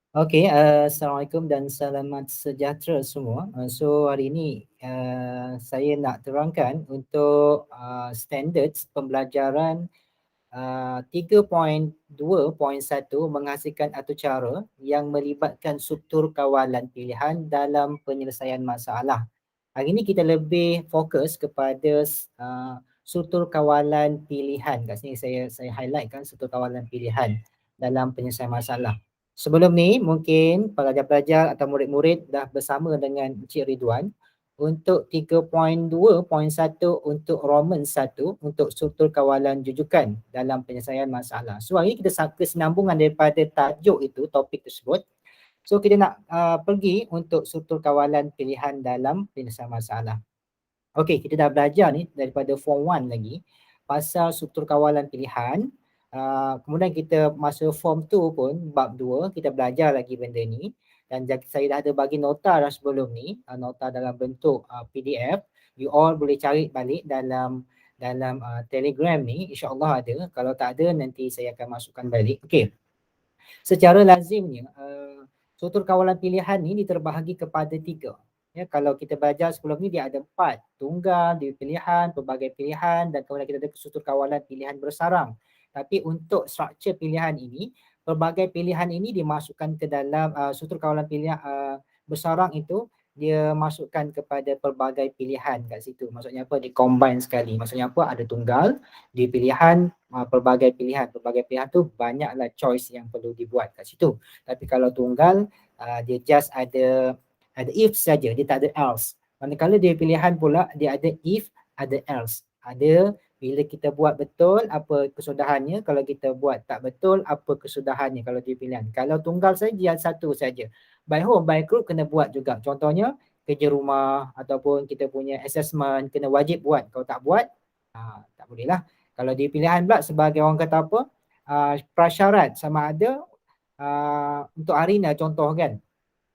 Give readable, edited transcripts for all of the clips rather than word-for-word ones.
Okey, Assalamualaikum dan selamat sejahtera semua. So hari ini saya nak terangkan untuk standards pembelajaran 3.2.1 menghasilkan atur cara yang melibatkan struktur kawalan pilihan dalam penyelesaian masalah. Hari ini kita lebih fokus kepada struktur kawalan pilihan. Kat sini saya highlightkan struktur kawalan pilihan dalam penyelesaian masalah. Sebelum ni mungkin pelajar-pelajar atau murid-murid dah bersama dengan Encik Ridwan untuk 3.2.1 untuk Roman 1 untuk struktur kawalan jujukan dalam penyelesaian masalah. So hari kita kesinambungan daripada tajuk itu, topik tersebut. So kita nak pergi untuk struktur kawalan pilihan dalam penyelesaian masalah. Okey, kita dah belajar ni daripada form 1 lagi pasal struktur kawalan pilihan. Kemudian kita masa form 2 pun bab 2 kita belajar lagi benda ni dan saya dah ada bagi nota dah sebelum ni, nota dalam bentuk PDF. You all boleh cari balik dalam Telegram ni, insya-Allah ada. Kalau tak ada nanti saya akan masukkan balik. Okey. Secara lazimnya struktur kawalan pilihan ni diterbahagi kepada 3. Ya, kalau kita belajar sebelum ni dia ada 4, tunggal, dia pilihan, pelbagai pilihan dan kemudian kita ada struktur kawalan pilihan bersarang. Tapi untuk struktur pilihan ini, pelbagai pilihan ini dimasukkan ke dalam struktur kawalan pilihan bersarang itu dia masukkan kepada pelbagai pilihan kat situ. Maksudnya apa? Dia combine sekali. Maksudnya apa? Ada tunggal, dia pilihan, pelbagai pilihan. Pelbagai pilihan tu banyaklah choice yang perlu dibuat kat situ. Tapi kalau tunggal, dia just ada if saja, dia tak ada else. Manakala dia pilihan pula, dia ada if, ada else. Ada bila kita buat betul, apa kesudahannya. Kalau kita buat tak betul, apa kesudahannya kalau dia pilihan. Kalau tunggal saja, dia satu saja. By home, by group kena buat juga. Contohnya, kerja rumah ataupun kita punya assessment kena wajib buat. Kalau tak buat, tak boleh lah. Kalau dia pilihan pula sebagai orang kata apa, prasyarat sama ada untuk hari ni contoh kan.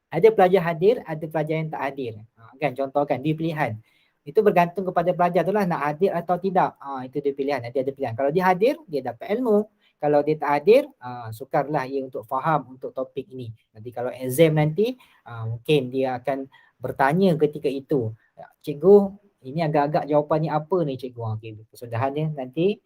Ada pelajar hadir, ada pelajar yang tak hadir. Kan contoh kan, dia pilihan. Itu bergantung kepada pelajar tu lah nak hadir atau tidak. Itu dia pilihan, nanti ada pilihan. Kalau dia hadir, dia dapat ilmu. Kalau dia tak hadir, sukarlah ia untuk faham untuk topik ini. Nanti kalau exam nanti, mungkin dia akan bertanya ketika itu. Cikgu, ini agak-agak jawapan ni apa ni cikgu? Okay, kesudahannya nanti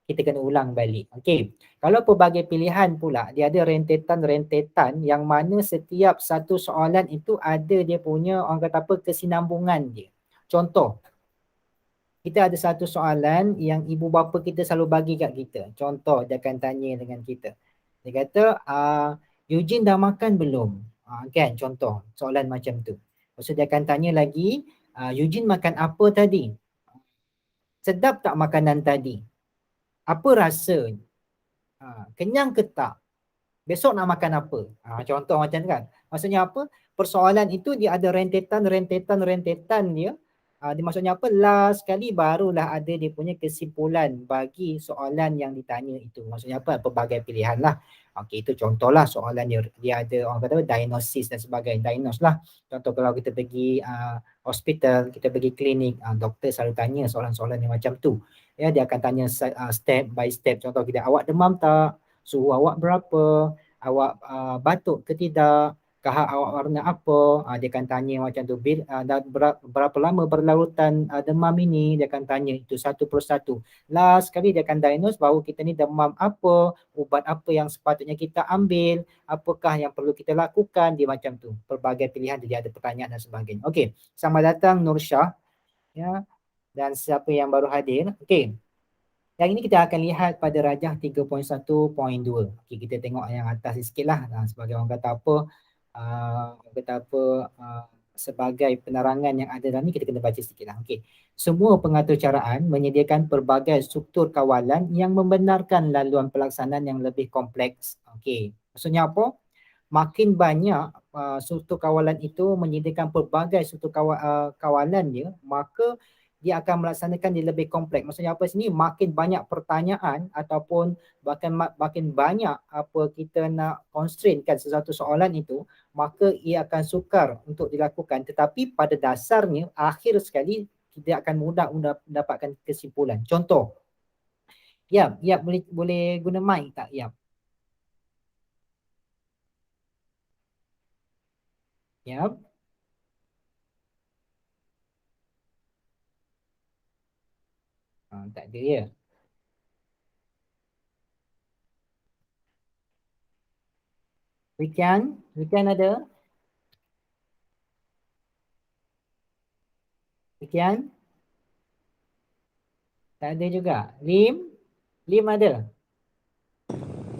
kita kena ulang balik. Okey. Kalau pelbagai pilihan pula, dia ada rentetan-rentetan yang mana setiap satu soalan itu ada dia punya orang kata apa kesinambungan dia. Contoh, kita ada satu soalan yang ibu bapa kita selalu bagi kat kita. Contoh, dia akan tanya dengan kita. Dia kata, Eugene dah makan belum? Kan, contoh, soalan macam tu. Lepas tu dia akan tanya lagi, Eugene makan apa tadi? Sedap tak makanan tadi? Apa rasa? Kenyang ke tak? Besok nak makan apa? Contoh macam tu kan. Maksudnya apa? Persoalan itu dia ada rentetan dia. Dia maksudnya apa? Last sekali barulah ada dia punya kesimpulan bagi soalan yang ditanya itu. Maksudnya apa? Pelbagai pilihan lah. Okey, itu contohlah soalan dia ada orang kata diagnosis dan sebagainya. Diagnose lah. Contoh kalau kita pergi hospital, kita pergi klinik, doktor selalu tanya soalan-soalan yang macam tu. Ya, dia akan tanya step by step. Contoh kita, awak demam tak? Suhu awak berapa? Awak batuk ke tidak? Kahak awak warna apa? Dia akan tanya macam tu. Dah berapa lama berlarutan demam ini? Dia akan tanya itu satu persatu. Last sekali dia akan diagnose bahawa kita ni demam apa, ubat apa yang sepatutnya kita ambil, apakah yang perlu kita lakukan, dia macam tu. Pelbagai pilihan dia ada pertanyaan dan sebagainya. Okey, selamat datang Nur Shah. Ya, dan siapa yang baru hadir. Okey. Yang ini kita akan lihat pada rajah 3.1.2. Okey, kita tengok yang atas sikit lah. Sebagai orang kata apa, sebagai penerangan yang ada dalam ni kita kena baca sikit lah. Okey. Semua pengaturcaraan menyediakan pelbagai struktur kawalan yang membenarkan laluan pelaksanaan yang lebih kompleks. Okey. Maksudnya apa? Makin banyak struktur kawalan itu menyediakan pelbagai struktur kawalan dia, maka dia akan melaksanakan dia lebih kompleks. Maksudnya apa sini? Makin banyak pertanyaan ataupun bahkan makin banyak apa kita nak constraintkan sesuatu soalan itu, maka ia akan sukar untuk dilakukan. Tetapi pada dasarnya, akhir sekali kita akan mudah mendapatkan kesimpulan. Contoh, Yap, boleh guna mic tak? Yap. Yap. Tak ada ya. Weekend ada? Weekend? Tak ada juga. Lim ada?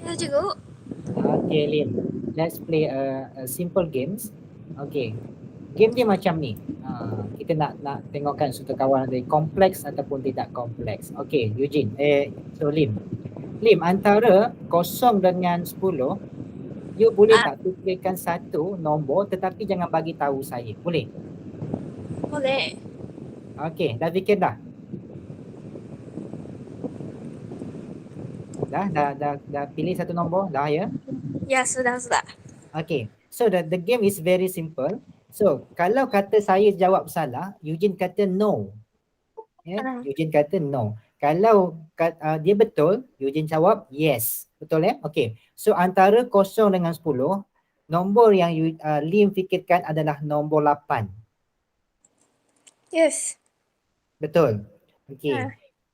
Ya cikgu. Okay, Lim. Let's play a simple games. Okay. Game dia macam ni. Kita nak tengokkan struktur kawalan dari kompleks ataupun tidak kompleks. Okay, Eugene. So Lim. Lim, antara 0 dengan 10, you boleh tak fikirkan satu nombor tetapi jangan bagi tahu saya. Boleh? Boleh. Okay, dah fikir dah? Dah pilih satu nombor? Dah ya? Ya, sudah. Okay, so the game is very simple. So, kalau kata saya jawab salah, Eugene kata no. Eugene kata no. Kalau dia betul, Eugene jawab yes. Betul ya? Okay. So, antara 0 dengan 10, nombor yang Lim fikirkan adalah nombor 8. Yes. Betul? Okay.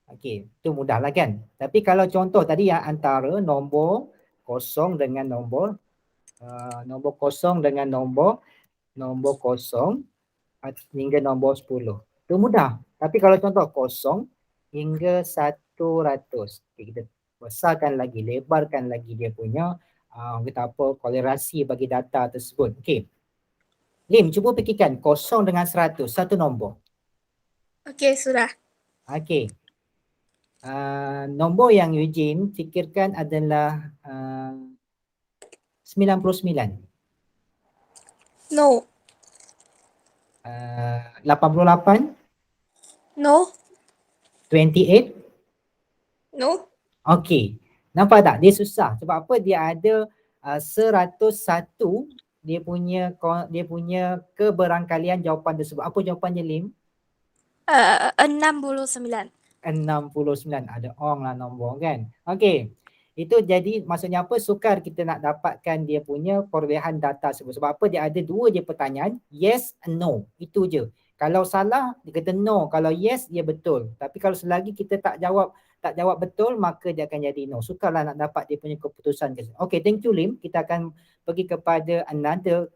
Okay, itu mudahlah kan? Tapi kalau contoh tadi yang antara nombor 0 dengan nombor 0 dengan nombor 0 hingga nombor 10. Itu mudah. Tapi kalau contoh 0 hingga 100. Okay, kita besarkan lagi, lebarkan lagi dia punya kita apa, kolerasi bagi data tersebut. Okey. Lim, cuba fikirkan 0 dengan 100, satu nombor. Okey, sudah. Okey. Nombor yang Eugene fikirkan adalah 99. No. 88. No. 28. No. Okey. Nampak tak? Dia susah. Sebab apa? Dia ada 101 dia punya keberangkalian jawapan tersebut. Apa jawapannya, Lim? 69. 69. Ada ong lah nombor kan. Okey. Itu jadi maksudnya apa? Sukar kita nak dapatkan dia punya perolehan data tersebut. Sebab apa? Dia ada 2 je pertanyaan. Yes and no. Itu je. Kalau salah, dia kata no. Kalau yes, dia betul. Tapi kalau selagi kita tak jawab betul, maka dia akan jadi no. Sukarlah nak dapat dia punya keputusan. Okay, thank you Lim. Kita akan pergi kepada another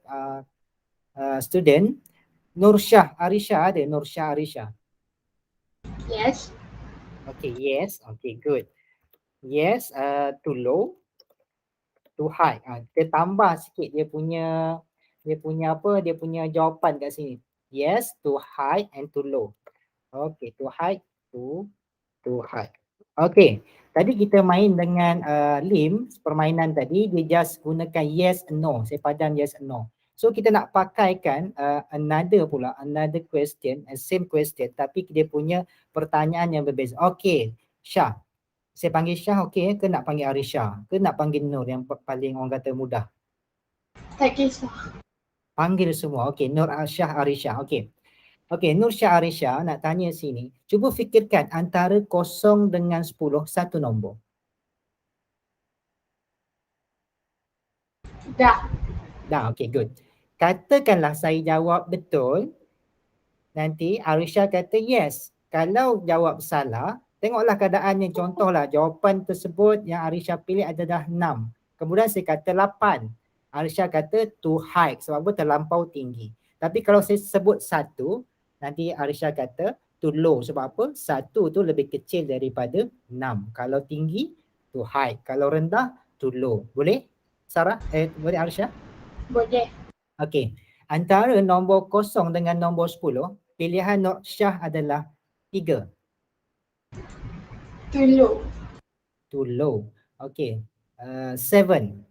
student. Nursyah Arisha ada? Nursyah Arisha. Yes. Okay, yes. Okay, good. Yes, too low, too high. Kita tambah sikit dia punya apa? Dia punya jawapan kat sini. Yes, too high and too low. Okay, too high, too high. Okay, tadi kita main dengan Lim, permainan tadi, dia just gunakan yes and no, sepadan yes and no. So kita nak pakaikan another question, same question, tapi dia punya pertanyaan yang berbeza. Okay, Syah. Saya panggil Syah okey ke nak panggil Arisha? Ke nak panggil Nur yang paling orang kata mudah? Tak kisah. Panggil semua. Okey, Nur Syah Arisha. Okey. Okey, Nur Syah Arisha nak tanya sini. Cuba fikirkan antara 0 dengan 10 satu nombor. Dah. Dah, okey, good. Katakanlah saya jawab betul. Nanti Arisha kata yes. Kalau jawab salah, tengoklah keadaannya. Contohlah jawapan tersebut yang Arisha pilih adalah 6. Kemudian saya kata 8. Arisha kata too high sebab apa? Terlampau tinggi. Tapi kalau saya sebut 1, nanti Arisha kata too low sebab apa? 1 tu lebih kecil daripada 6. Kalau tinggi, too high. Kalau rendah, too low. Boleh? Sarah? Boleh Arisha? Boleh. Okey. Antara nombor 0 dengan nombor 10, pilihan Nur Syah adalah 3. Too low. Too low. Okey. 7.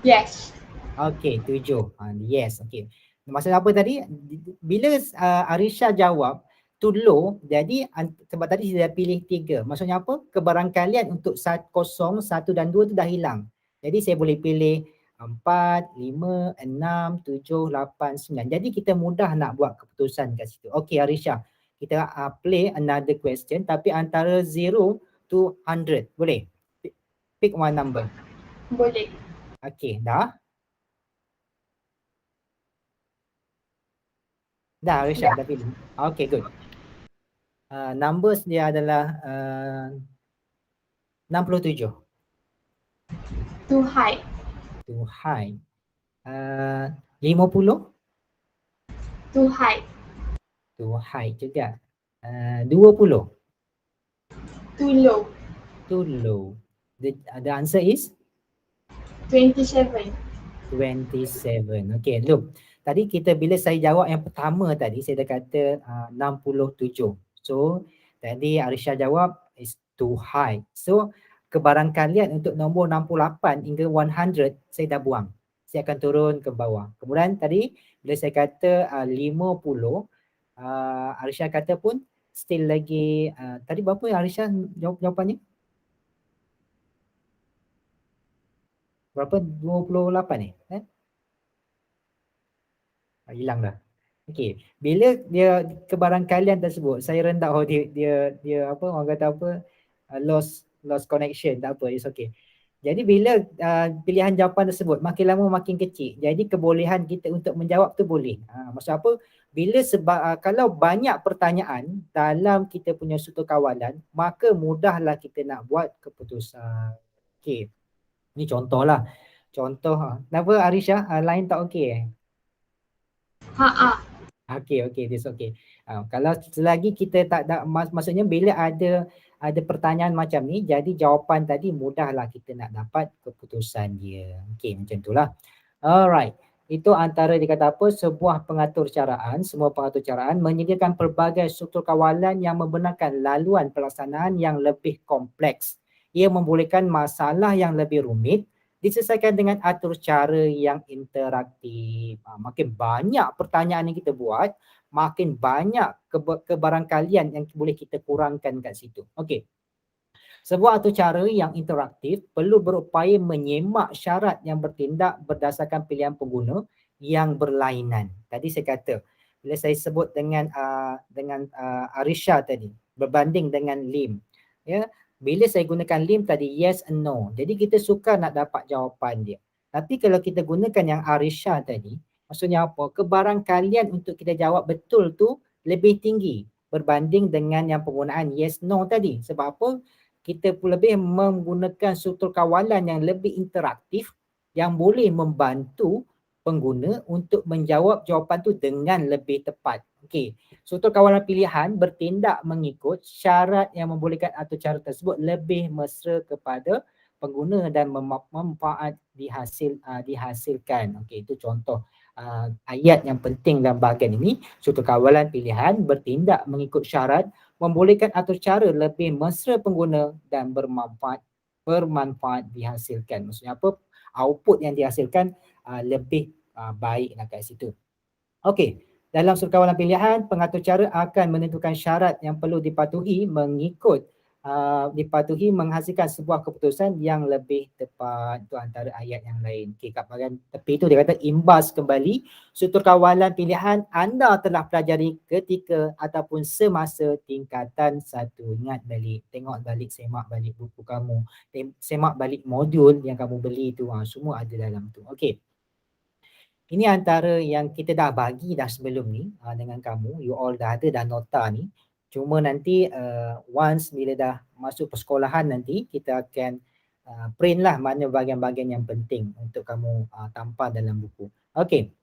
Yes. Okey, 7. Yes, okey. Maksud apa tadi? Bila Arisha jawab too low, jadi sebab tadi dia pilih 3. Maksudnya apa? Kebarangkalian untuk 0, 1 dan 2 tu dah hilang. Jadi saya boleh pilih 4, 5, 6, 7, 8, 9. Jadi kita mudah nak buat keputusan kat situ. Okey Arisha, kita play another question tapi antara 0 to 100. Boleh? Pick one number. Boleh. Okey, dah? Dah Arisha, Dah. dah pilih. Okay, good. Numbers dia adalah 67. Too high. Too high. 50. Too high. Too high juga. 20. Too low. Too low. The answer is 27. 27. Okay, look. Tadi kita bila saya jawab yang pertama tadi, saya dah kata 67. So, tadi Arisha jawab is too high. So, kebarangkalian untuk nombor 68 hingga 100, saya dah buang. Saya akan turun ke bawah. Kemudian tadi, bila saya kata 50, Arisha kata pun still lagi, tadi berapa Arisha jawapannya? Berapa? 28 ni? Hilang dah. Okey, bila dia kebarangkalian tersebut, saya rendah dia apa orang kata apa lost connection, tak apa, it's okay. Jadi bila pilihan jawapan tersebut makin lama makin kecil, jadi kebolehan kita untuk menjawab tu boleh. Maksud apa? Bila kalau banyak pertanyaan dalam kita punya sudut kawalan, maka mudahlah kita nak buat keputusan. Okey. Ni contohlah. Contoh, kenapa Arisha lain tak okey Ha. Okey, this okay. Kalau selagi kita tak ada, maksudnya bila ada pertanyaan macam ni, jadi jawapan tadi mudahlah kita nak dapat keputusan dia. Okey, macam itulah. Alright. Itu antara dikata apa, sebuah pengatur caraan, semua pengatur caraan menyediakan pelbagai struktur kawalan yang membenarkan laluan pelaksanaan yang lebih kompleks. Ia membolehkan masalah yang lebih rumit diselesaikan dengan atur cara yang interaktif. Makin banyak pertanyaan yang kita buat, makin banyak kebarangkalian yang boleh kita kurangkan kat situ. Okey. Sebuah atur cara yang interaktif perlu berupaya menyemak syarat yang bertindak berdasarkan pilihan pengguna yang berlainan. Tadi saya kata, bila saya sebut dengan Arisha tadi, berbanding dengan Lim. Ya, bila saya gunakan Lim tadi, yes and no. Jadi kita suka nak dapat jawapan dia. Tapi kalau kita gunakan yang Arisha tadi, maksudnya apa? Kebarangkalian untuk kita jawab betul tu lebih tinggi berbanding dengan yang penggunaan yes no tadi. Sebab apa? Kita pun lebih menggunakan struktur kawalan yang lebih interaktif yang boleh membantu pengguna untuk menjawab jawapan tu dengan lebih tepat. Okey. Struktur kawalan pilihan bertindak mengikut syarat yang membolehkan atur cara tersebut lebih mesra kepada pengguna dan manfaat dihasilkan. Okey, itu contoh ayat yang penting dalam bahagian ini. Struktur kawalan pilihan bertindak mengikut syarat membolehkan atur cara lebih mesra pengguna dan bermanfaat dihasilkan. Maksudnya apa? Output yang dihasilkan lebih baiklah kat situ. Okey, dalam struktur kawalan pilihan, pengatur cara akan menentukan syarat yang perlu dipatuhi menghasilkan sebuah keputusan yang lebih tepat. Itu antara ayat yang lain. Okey, kat bahagian tepi tu dia kata imbas kembali struktur kawalan pilihan anda telah pelajari ketika ataupun semasa tingkatan 1. Ingat balik, tengok balik, semak balik buku kamu, semak balik modul yang kamu beli tu, semua ada dalam tu. Okey. Ini antara yang kita dah bagi dah sebelum ni dengan kamu. You all dah ada dah nota ni. Cuma nanti once bila dah masuk persekolahan nanti, kita akan print lah mana bahagian-bahagian yang penting untuk kamu tampal dalam buku. Okey.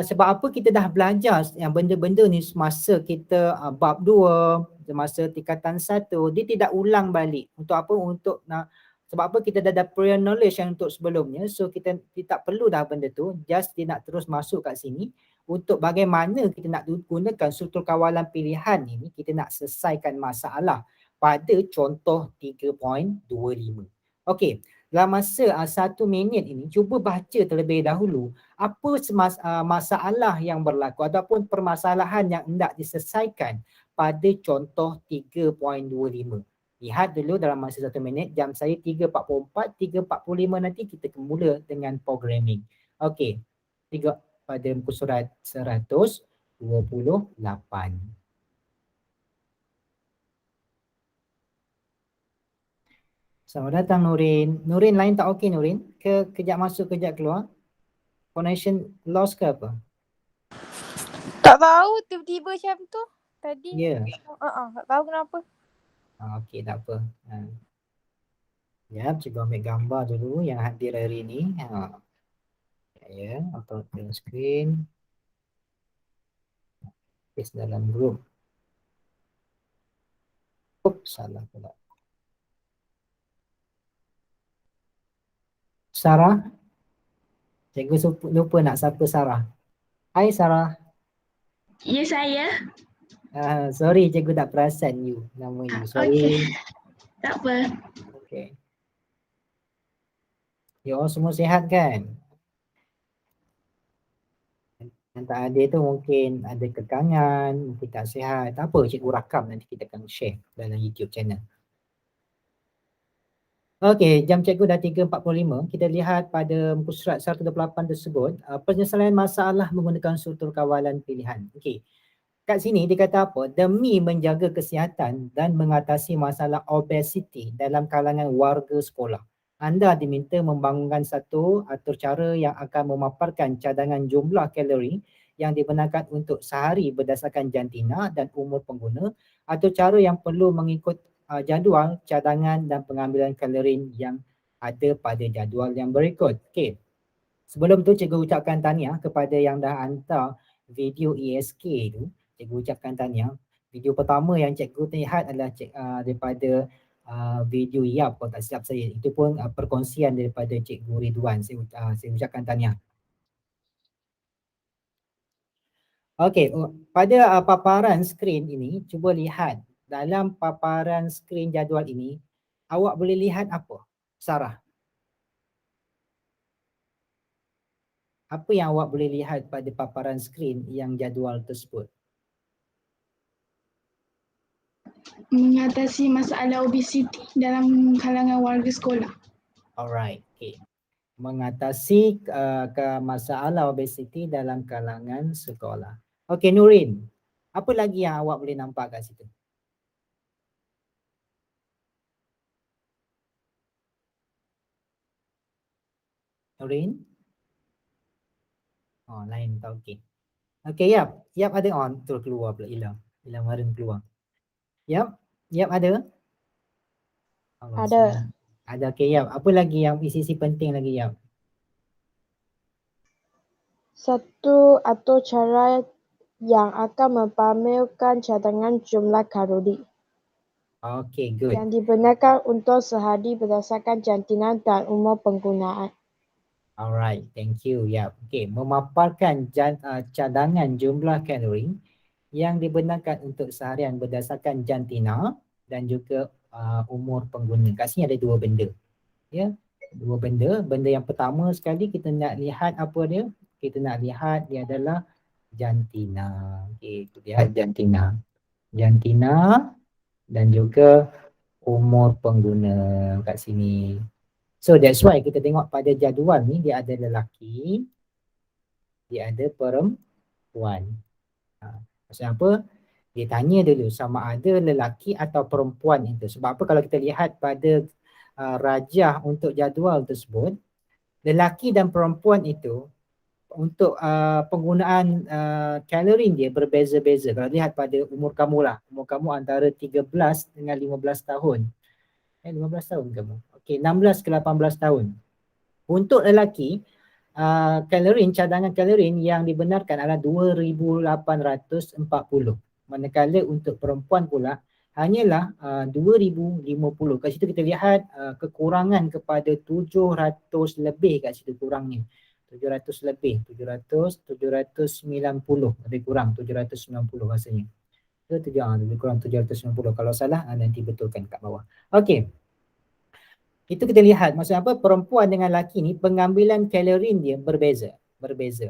Sebab apa kita dah belajar yang benda-benda ni semasa kita bab 2, semasa tingkatan 1, dia tidak ulang balik. Untuk apa? Untuk nak, sebab apa kita dah ada prior knowledge yang untuk sebelumnya, so kita tak perlu dah benda tu, just dia nak terus masuk kat sini untuk bagaimana kita nak gunakan struktur kawalan pilihan ini, kita nak selesaikan masalah pada contoh 3.25. Okey, dalam masa 1 minit ini, cuba baca terlebih dahulu apa masalah yang berlaku ataupun permasalahan yang hendak diselesaikan pada contoh 3.25. Lihat dulu dalam masa 1 minit, jam saya 3.44, 3.45 nanti kita mula dengan programming. Okey, tengok pada muka surat 128. Selamat datang Nurin. Nurin lain tak okey Nurin? Kejap masuk, kejap keluar? Connection lost ke apa? Tak tahu tiba-tiba macam tu. Tadi. Ya. Tak tahu kenapa. Okey, tak apa. Ya, cikgu ambil gambar dulu yang hadir hari ni. Ya, auto screen. Paste dalam group. Salah pula. Sarah? Cikgu lupa nak siapa Sarah. Hai Sarah. Ya, saya. Sorry, cikgu tak perasan you, nama you. Sorry. Tak apa. Okay. You all semua sihat kan? Yang tak ada tu mungkin ada kekangan, mungkin tak sihat. Tak apa, cikgu rakam nanti kita akan share dalam YouTube channel. Okey, jam cikgu dah 3.45. Kita lihat pada muka surat 128 tersebut, penyelesaian masalah menggunakan struktur kawalan pilihan. Okey. Kat sini dia kata apa? Demi menjaga kesihatan dan mengatasi masalah obesiti dalam kalangan warga sekolah, anda diminta membangunkan satu atur cara yang akan memaparkan cadangan jumlah kalori yang dibenarkan untuk sehari berdasarkan jantina dan umur pengguna, atau cara yang perlu mengikut jadual cadangan dan pengambilan kalori yang ada pada jadual yang berikut. Okey. Sebelum tu cikgu ucapkan tahniah kepada yang dah hantar video ESK tu. Cikgu ucapkan tahniah. Video pertama yang cikgu lihat adalah daripada video YAP kalau tak silap saya. Itu pun perkongsian daripada Cikgu Ridwan. Saya ucapkan tahniah. Okey, pada paparan skrin ini, cuba lihat dalam paparan skrin jadual ini, awak boleh lihat apa? Sarah. Apa yang awak boleh lihat pada paparan skrin yang jadual tersebut? Mengatasi masalah obesiti dalam kalangan warga sekolah. Alright, okay. Mengatasi masalah obesiti dalam kalangan sekolah. Okey, Nurin. Apa lagi yang awak boleh nampak kat situ? Nurin? Oh, lain tak okey. Okey, Yap. Yap ada on. Terus keluar pula, hilang. Hilang Marin keluar. Yap? Yap ada? Ada. Ada, okey, Yap. Apa lagi yang isi penting lagi, Yap? Satu atau cara yang akan mempamerkan cadangan jumlah kalori. Okay, good. Yang dibenarkan untuk sehari berdasarkan jantina dan umur penggunaan. Alright, thank you. Ya, okay. Memaparkan cadangan jumlah kalori yang dibenarkan untuk seharian berdasarkan jantina dan juga umur pengguna. Kat sini ada dua benda. Ya, dua benda. Benda yang pertama sekali kita nak lihat apa dia? Kita nak lihat dia adalah jantina. Okay, kita lihat jantina. Jantina dan juga umur pengguna kat sini. So that's why kita tengok pada jadual ni dia ada lelaki, dia ada perempuan. Maksud apa? Dia tanya dulu sama ada lelaki atau perempuan itu. Sebab apa kalau kita lihat pada rajah untuk jadual tersebut, lelaki dan perempuan itu untuk penggunaan kalori dia berbeza-beza. Kalau lihat pada umur kamu lah, umur kamu antara 13 dengan 15 tahun. 15 tahun kamu. Okey, 16 ke 18 tahun. Untuk lelaki, cadangan kalori yang dibenarkan adalah 2,840. Manakala untuk perempuan pula hanyalah 2,050. Kat situ kita lihat kekurangan kepada 700 lebih kat situ kurangnya. 700 lebih, 790 lebih kurang, 790 rasanya. Lebih kurang 790. Kalau salah nanti betulkan kat bawah. Okey. Itu kita lihat maksud apa, perempuan dengan lelaki ni pengambilan kalori dia berbeza.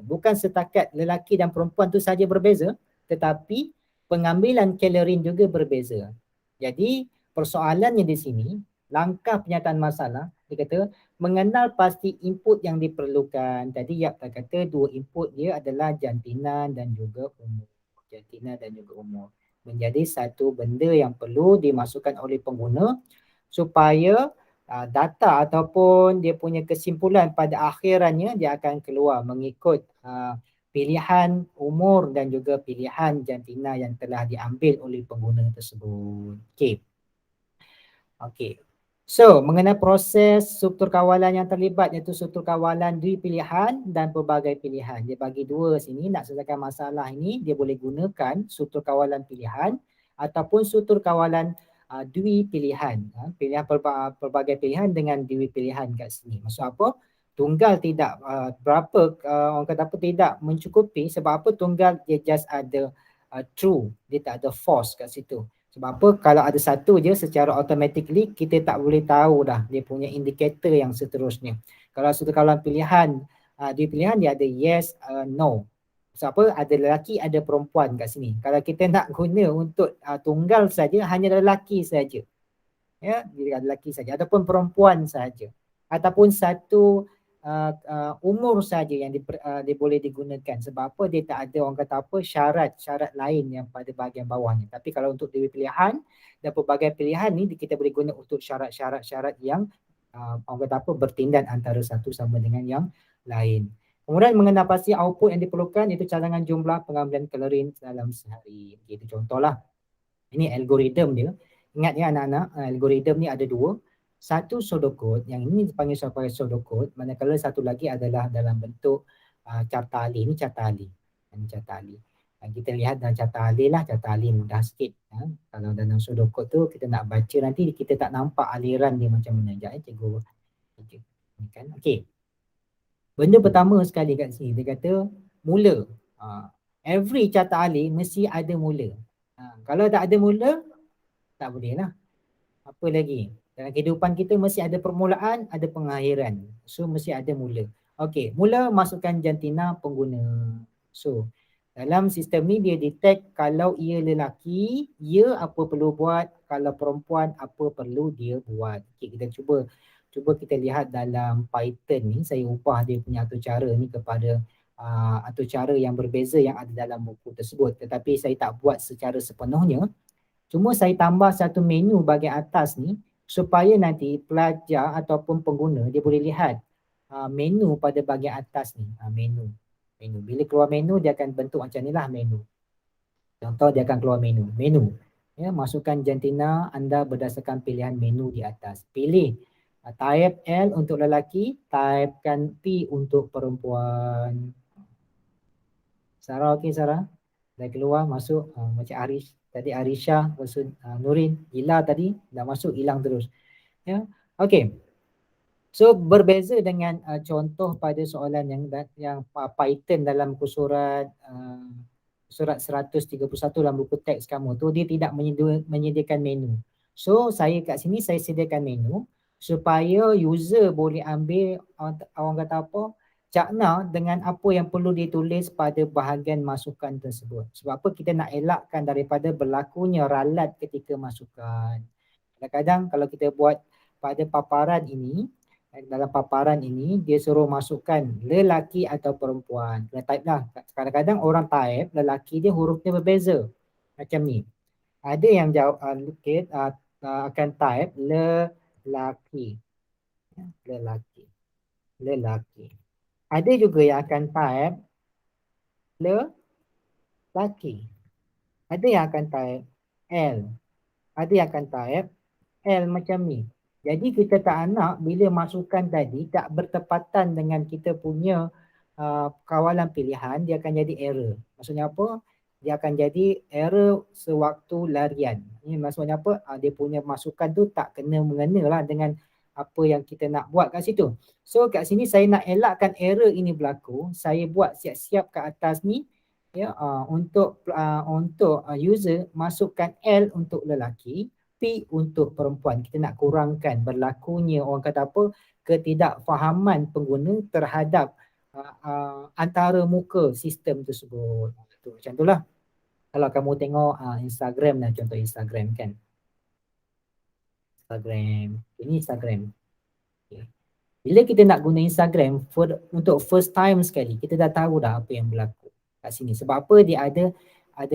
Bukan setakat lelaki dan perempuan tu saja berbeza, tetapi pengambilan kalori juga berbeza. Jadi persoalannya di sini, langkah penyataan masalah, dia kata mengenal pasti input yang diperlukan. Tadi Yap kata dua input dia adalah jantina dan juga umur. Jantina dan juga umur. Menjadi satu benda yang perlu dimasukkan oleh pengguna supaya data ataupun dia punya kesimpulan pada akhirannya dia akan keluar mengikut pilihan umur dan juga pilihan jantina yang telah diambil oleh pengguna tersebut. Okey. Okey. So, mengenai proses struktur kawalan yang terlibat iaitu struktur kawalan dui pilihan dan pelbagai pilihan. Dia bagi dua sini, nak selesaikan masalah ini dia boleh gunakan struktur kawalan pilihan ataupun struktur kawalan dui pilihan. Pilihan pelbagai pilihan dengan dui pilihan kat sini. Maksud apa? Tunggal tidak orang kata apa, tidak mencukupi. Sebab apa? Tunggal dia just ada true, dia tak ada false kat situ. Sebab apa? Kalau ada satu je secara automatically kita tak boleh tahu dah dia punya indikator yang seterusnya. Kalau struktur kawalan pilihan, dia pilihan dia ada yes, no. Sebab apa? Ada lelaki, ada perempuan kat sini. Kalau kita nak guna untuk tunggal saja, hanya lelaki saja. Ya, dia ada lelaki saja ataupun perempuan saja. Ataupun satu umur saja yang dia boleh digunakan. Sebab apa? Dia tak ada orang kata apa syarat lain yang pada bahagian bawahnya. Tapi kalau untuk dewi pilihan dan pelbagai pilihan ni kita boleh guna untuk syarat-syarat yang orang kata apa bertindan antara satu sama dengan yang lain. Kemudian mengenai pasti output yang diperlukan iaitu cadangan jumlah pengambilan kalorin dalam sehari. Itu contohlah. Ini algoritma dia. Ingat ya anak-anak, algoritma ni ada dua. Satu pseudocode, yang ini dipanggil sebagai pseudocode, manakala satu lagi adalah dalam bentuk carta-ali. Ini carta-ali. Ini carta-ali. Kita lihat dalam carta-ali lah, carta-ali mudah sikit. Kalau dalam pseudocode tu kita nak baca nanti kita tak nampak aliran dia macam mana. Sekejap cikgu. Kan? Okey. Benda pertama sekali kat sini, dia kata mula. Every carta-ali mesti ada mula. Kalau tak ada mula, tak boleh lah. Apa lagi? Dalam kehidupan kita mesti ada permulaan, ada pengakhiran. So mesti ada mula. Okey, mula masukkan jantina pengguna. So dalam sistem ni dia detect kalau ia lelaki, ia apa perlu buat, kalau perempuan apa perlu dia buat. Okey, kita cuba kita lihat dalam Python ni, saya ubah dia punya atur cara ni kepada atur cara yang berbeza yang ada dalam buku tersebut. Tetapi saya tak buat secara sepenuhnya. Cuma saya tambah satu menu bahagian atas ni supaya nanti pelajar ataupun pengguna dia boleh lihat menu pada bahagian atas ni. Menu. Bila keluar menu dia akan bentuk macam ni lah menu. Contoh dia akan keluar menu. Ya, masukkan jantina anda berdasarkan pilihan menu di atas. Pilih type L untuk lelaki, typekan P untuk perempuan. Sarah okey Sarah? Dah keluar masuk macam Arish. Tadi Arisha versus Nurin. Ila tadi dah masuk hilang terus. Ya. Okey. So berbeza dengan contoh pada soalan yang Python dalam surat 131 dalam buku teks kamu tu dia tidak menyediakan menu. So saya kat sini saya sediakan menu supaya user boleh ambil orang kata apa cakna dengan apa yang perlu ditulis pada bahagian masukan tersebut. Sebab apa kita nak elakkan daripada berlakunya ralat ketika masukan. Kadang-kadang kalau kita buat pada paparan ini, dalam paparan ini dia suruh masukkan lelaki atau perempuan. Kena type lah. Kadang-kadang orang type lelaki dia hurufnya berbeza. Macam ni. Ada yang jawab akan type lelaki. Lelaki. Ada juga yang akan type lelaki. Ada yang akan type L. Ada yang akan type L macam ni. Jadi kita tak nak bila masukan tadi tak bertepatan dengan kita punya kawalan pilihan, dia akan jadi error. Maksudnya apa? Dia akan jadi error sewaktu larian. Ini maksudnya apa? Dia punya masukan tu tak kena-mengena lah dengan apa yang kita nak buat kat situ. So kat sini saya nak elakkan error ini berlaku. Saya buat siap-siap kat atas ni ya untuk user masukkan L untuk lelaki, P untuk perempuan. Kita nak kurangkan berlakunya orang kata apa ketidakfahaman pengguna terhadap antara muka sistem tersebut. Macam itulah. Kalau kamu tengok Instagram lah, contoh Instagram kan. Instagram. Ini Instagram. Okay. Bila kita nak guna Instagram untuk first time sekali, kita dah tahu dah apa yang berlaku kat sini. Sebab apa? Dia ada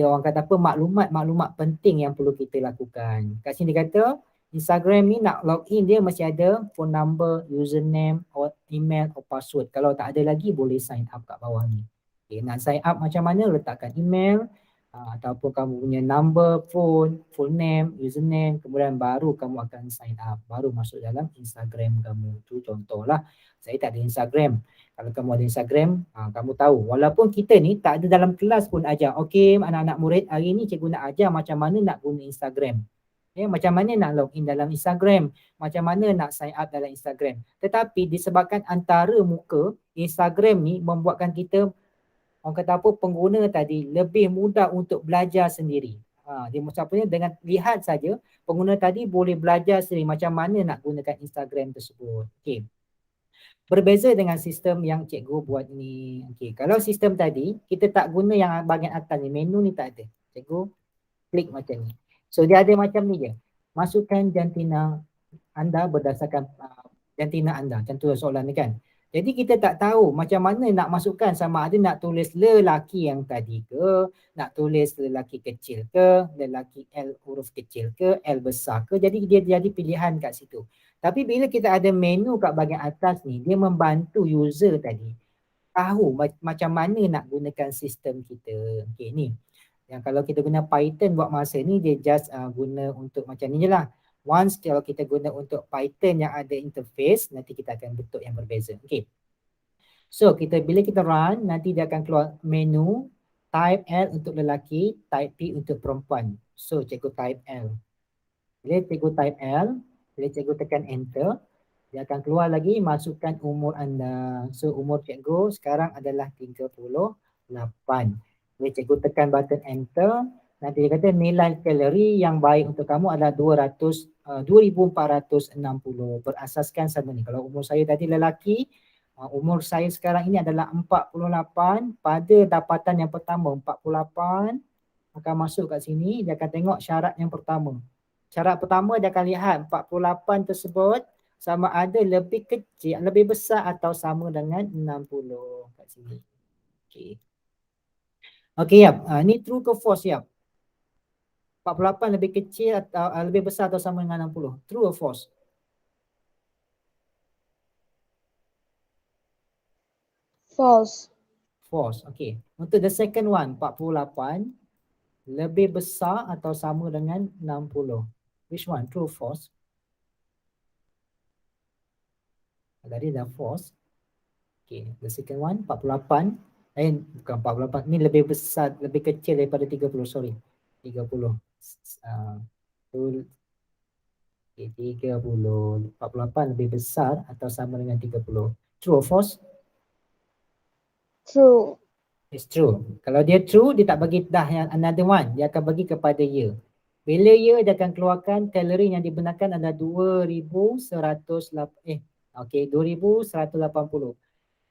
orang kata apa maklumat penting yang perlu kita lakukan. Kat sini dia kata Instagram ni nak login dia mesti ada phone number, username, or email, or password. Kalau tak ada lagi boleh sign up kat bawah ni. Okay, nak sign up macam mana? Letakkan email ataupun kamu punya number phone, full name, username, kemudian baru kamu akan sign up, baru masuk dalam Instagram kamu. Tu contohlah. Saya tak ada Instagram. Kalau kamu ada Instagram, kamu tahu. Walaupun kita ni tak ada dalam kelas pun ajar. Okey, anak-anak murid, hari ni cikgu nak ajar macam mana nak guna Instagram. Macam mana nak login dalam Instagram, macam mana nak sign up dalam Instagram. Tetapi disebabkan antara muka Instagram ni membuatkan kita, orang kata apa, pengguna tadi lebih mudah untuk belajar sendiri. Dia maksudnya dengan lihat saja pengguna tadi boleh belajar sendiri macam mana nak gunakan Instagram tersebut. Okey. Berbeza dengan sistem yang cikgu buat ni. Okey, kalau sistem tadi kita tak guna yang bahagian atas ni, menu ni tak ada. Cikgu klik macam ni. So dia ada macam ni je. Masukkan jantina anda berdasarkan jantina anda. Macam tu soalan ni kan. Jadi kita tak tahu macam mana nak masukkan, sama ada nak tulis lelaki yang tadi ke, nak tulis lelaki kecil ke, lelaki L huruf kecil ke, L besar ke. Jadi dia jadi pilihan kat situ. Tapi bila kita ada menu kat bahagian atas ni, dia membantu user tadi tahu macam mana nak gunakan sistem kita. Okey ni. Yang kalau kita guna Python buat masa ni, dia just guna untuk macam ni je lah. Once kalau kita guna untuk Python yang ada interface, nanti kita akan bentuk yang berbeza. Okay. So bila kita run, nanti dia akan keluar menu type L untuk lelaki, type P untuk perempuan. So cikgu type L. Bila cikgu type L, bila cikgu tekan enter, dia akan keluar lagi masukkan umur anda. So umur cikgu sekarang adalah 38. Bila cikgu tekan button enter, nanti dia kata nilai kalori yang baik untuk kamu adalah 2460 berasaskan sama ni. Kalau umur saya tadi lelaki, umur saya sekarang ini adalah 48. Pada dapatan yang pertama 48 akan masuk kat sini, dia akan tengok syarat yang pertama. Syarat pertama dia akan lihat 48 tersebut sama ada lebih kecil, lebih besar atau sama dengan 60 kat sini. Okey. Okey, yap. Ni true ke false, yap? 48 lebih kecil atau lebih besar atau sama dengan 60. True or false? False. False. Okey. Untuk the second one, 48 lebih besar atau sama dengan 60. Which one? True or false? Tadi dah false. Okey, the second one 48. Bukan 48, ni lebih besar, lebih kecil daripada 30, sorry. 30. Okay, 30. 48 lebih besar atau sama dengan 30. True or false? True. It's true. Kalau dia true, dia tak bagi dah yang another one. Dia akan bagi kepada ya. Bila ya, dia akan keluarkan kalori yang dibenarkan adalah 2180. 2180.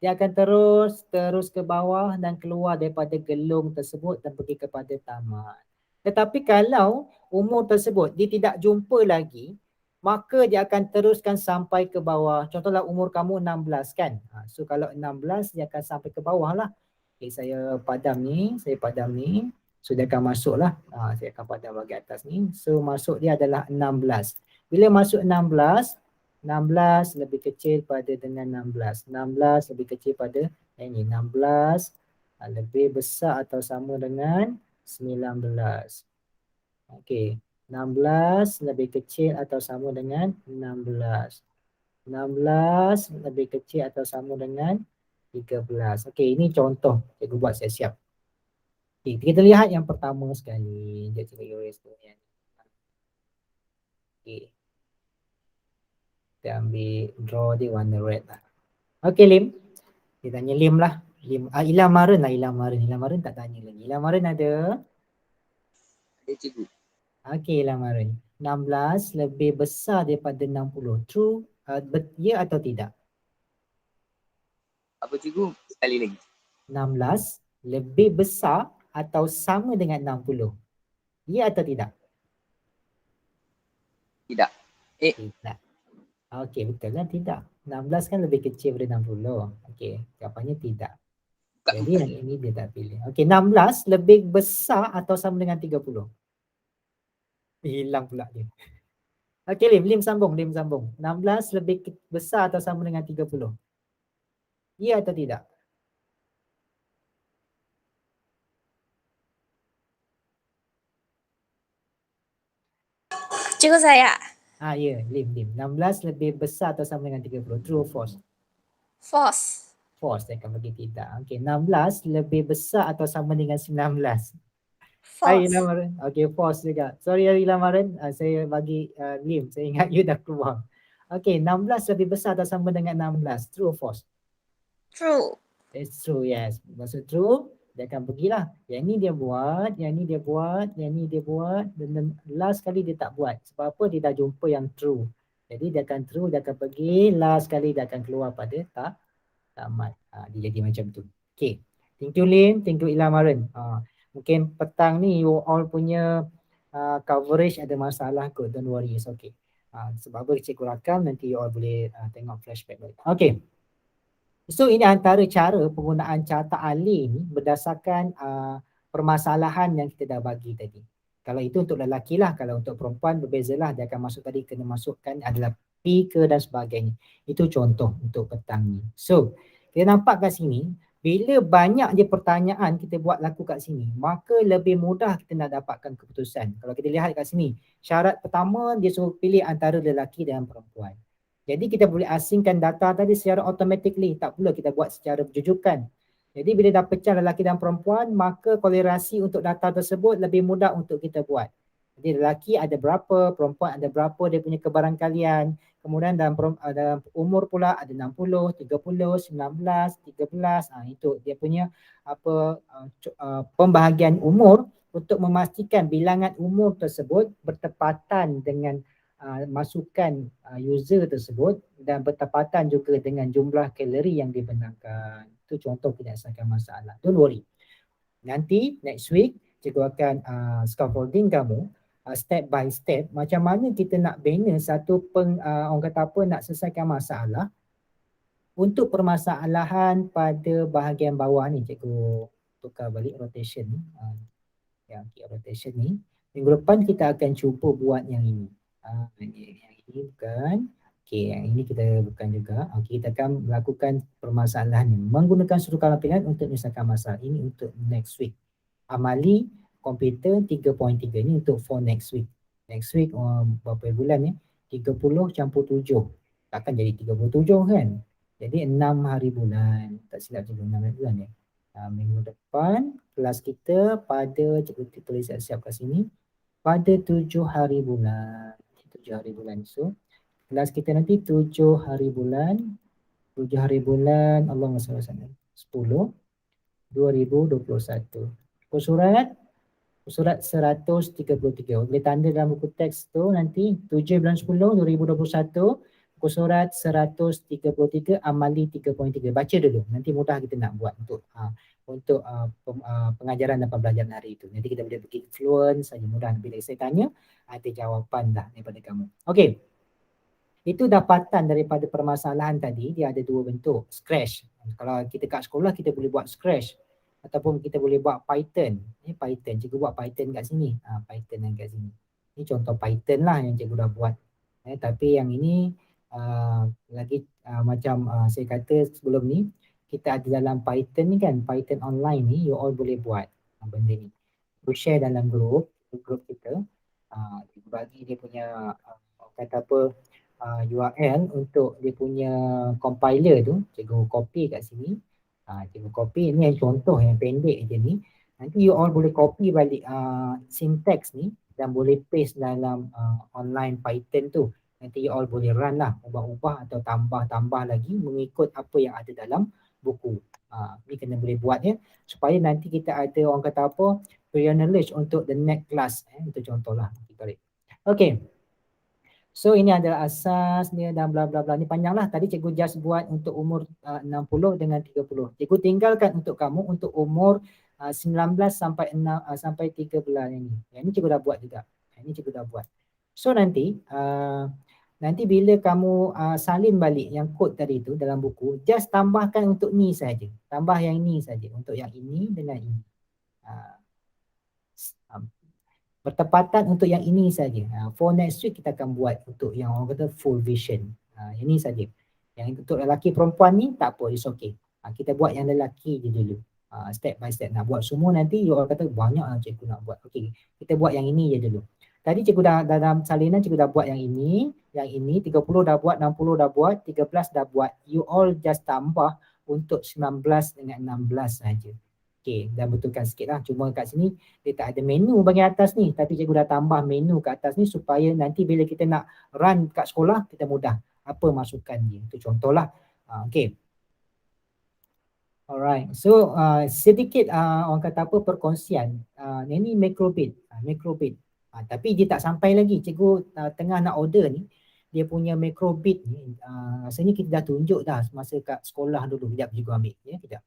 Dia akan terus ke bawah dan keluar daripada gelung tersebut dan pergi kepada tamat. Tetapi kalau umur tersebut dia tidak jumpa lagi, maka dia akan teruskan sampai ke bawah. Contohlah umur kamu 16 kan. So kalau 16 dia akan sampai ke bawah lah. Okay, saya padam ni. So dia akan masuk lah. Saya akan padam bahagian atas ni. So masuk dia adalah 16. Bila masuk 16 lebih kecil pada dengan 16. 16 lebih kecil pada ini. 16 lebih besar atau sama dengan 19. Okey. 16 lebih kecil atau sama dengan 16. 16 lebih kecil atau sama dengan 13. Okey, ini contoh cikgu buat siap-siap. Okey, kita lihat yang pertama sekali. Dia cikgu erase tu ni. Okey. Kita ambil draw dia warna red lah. Okey Lim. Dia tanya Lim lah. Ilham Maren lah, Ilham Maren tak tanya lagi. Ilham Maren ada? Ada cikgu. Okey Ilham Maren. 16 lebih besar daripada 60. True? Ya atau tidak? Apa cikgu? Sekali lagi. 16 lebih besar atau sama dengan 60. Ya atau tidak? Tidak. Tidak. Okey, betul lah tidak. 16 kan lebih kecil daripada 60. Okey, jawapannya tidak. Jadi yang ini dia tak pilih. Okey, 16 lebih besar atau sama dengan 30. Hilang pula dia. Okey Lim sambung. 16 lebih besar atau sama dengan 30. Ya atau tidak? Cikgu saya. Ya, Lim. 16 lebih besar atau sama dengan 30? True or false? False. False, saya akan bagi tidak. Okey, 16 lebih besar atau sama dengan 19? Hai False. Ilamaran. Okey, false juga. Sorry Ilamaran, saya bagi Lim. Saya ingat you dah keluar. Okey, 16 lebih besar atau sama dengan 16? True or false? True. It's true, yes. Maksud true, dia akan pergilah. Yang ni dia buat, yang ni dia buat, yang ni dia buat, dan last kali dia tak buat. Sebab apa? Dia dah jumpa yang true. Jadi dia akan true, dia akan pergi, last kali dia akan keluar pada tamat. Dia jadi macam tu. Okay. Thank you Lim, thank you Ilamaran. Mungkin petang ni you all punya coverage ada masalah kot, don't worry, it's okay. Sebab apa cikgu rakam, nanti you all boleh tengok flashback balik. Okay. So ini antara cara penggunaan carta alih ni berdasarkan permasalahan yang kita dah bagi tadi. Kalau itu untuk lelaki lah, kalau untuk perempuan berbezalah, dia akan masuk tadi, kena masukkan adalah P ke dan sebagainya. Itu contoh untuk petang ni. So kita nampak kat sini, bila banyak je pertanyaan kita buat laku kat sini, maka lebih mudah kita nak dapatkan keputusan. Kalau kita lihat kat sini, syarat pertama dia suruh pilih antara lelaki dan perempuan. Jadi kita boleh asingkan data tadi secara automatically, tak perlu kita buat secara berjujukan. Jadi bila dah pecah lelaki dan perempuan, maka kolerasi untuk data tersebut lebih mudah untuk kita buat. Jadi lelaki ada berapa, perempuan ada berapa dia punya kebarangkalian. Kemudian dalam umur pula ada 60, 30, 19, 13. Itu dia punya pembahagian umur untuk memastikan bilangan umur tersebut bertepatan dengan masukan user tersebut dan bertepatan juga dengan jumlah kalori yang dibenarkan. Itu contoh penyelesaian masalah. Don't worry. Nanti next week cikgu akan scaffolding kamu step by step macam mana kita nak bina satu orang kata apa, nak selesaikan masalah untuk permasalahan pada bahagian bawah ni. Cikgu tukar balik rotation ni. Rotation ni. Minggu depan kita akan cuba buat yang ini. Yang ini bukan. Okey, yang ini kita bukan juga. Okey, kita akan melakukan permasalahan ini menggunakan sudut kalam pilihan untuk menyelesaikan masalah. Ini untuk next week. Amali komputer 3.3 ni untuk for next week. Next week berapa bulan ni? 30 campur 7. Takkan jadi 37 kan? Jadi 6 hari bulan. Tak silap cikgu 6 hari bulan ya. Minggu depan kelas kita pada, cikgu tulis siap kat sini, pada 7 hari bulan. 7 hari bulan. So kelas kita nanti 7 hari bulan. 7 hari bulan, Allah SWT 10 2021. Surat 133. Boleh tanda dalam buku teks tu nanti 7 bulan 10 2021. Buku surat 133 amali 3.3. Baca dulu. Nanti mudah kita nak buat untuk pengajaran dan pembelajaran hari itu. Nanti kita boleh pergi fluent saja, mudah. Bila saya tanya, ada jawapan dah daripada kamu. Okey. Itu dapatan daripada permasalahan tadi, dia ada dua bentuk. Scratch. Kalau kita kat sekolah, kita boleh buat Scratch. Ataupun kita boleh buat Python. Ini Python. Cikgu buat Python kat sini. Python yang kat sini. Ini contoh Python lah yang cikgu dah buat. Tapi yang ini lagi macam saya kata sebelum ni, kita ada dalam Python ni kan, Python online ni, you all boleh buat benda ni. You share dalam grup kita. Bagi dia punya kata apa, URL untuk dia punya compiler tu, cikgu copy kat sini. Cikgu copy, ni yang contoh yang pendek je ni. Nanti you all boleh copy balik syntax ni dan boleh paste dalam online Python tu. Nanti you all boleh run lah, ubah-ubah atau tambah-tambah lagi mengikut apa yang ada dalam buku. Ni kena boleh buat ya, supaya nanti kita ada orang kata apa, prior knowledge untuk the next class. Itu contohlah. Okay. So ini adalah asas dia dan bla bla bla. Ni panjang lah. Tadi cikgu just buat untuk umur 60 dengan 30. Cikgu tinggalkan untuk kamu untuk umur 19 sampai 30 ini. Yang ni cikgu dah buat juga. Ini cikgu dah buat. So nanti bila kamu salin balik yang kod tadi tu dalam buku, just tambahkan untuk ni saja. Tambah yang ni saja. Untuk yang ini dengan ini. Bertepatan untuk yang ini saja. For next week kita akan buat untuk yang orang kata full vision. Yang ni saja. Yang untuk lelaki perempuan ni tak apa, it's okay. Kita buat yang lelaki je dulu. Step by step. Nak buat semua nanti you orang kata banyak lah cikgu nak buat. Okay, kita buat yang ini je dulu. Tadi cikgu dah dalam salinan cikgu dah buat yang ini, 30 dah buat, 60 dah buat, 13 dah buat. You all just tambah untuk 19 dengan 16 saja. Okey, dah betulkan sikit lah. Cuma kat sini dia tak ada menu bagian atas ni. Tapi cikgu dah tambah menu kat atas ni supaya nanti bila kita nak run kat sekolah, kita mudah. Apa masukan dia. Itu contohlah. Okey. Alright. So sedikit orang kata apa perkongsian. Ini microbit. Microbit. Tapi dia tak sampai lagi. Cikgu tengah nak order ni. Dia punya microbit ni. Rasanya kita dah tunjuk dah masa kat sekolah dulu. Sekejap cikgu ambil. Ya, sekejap.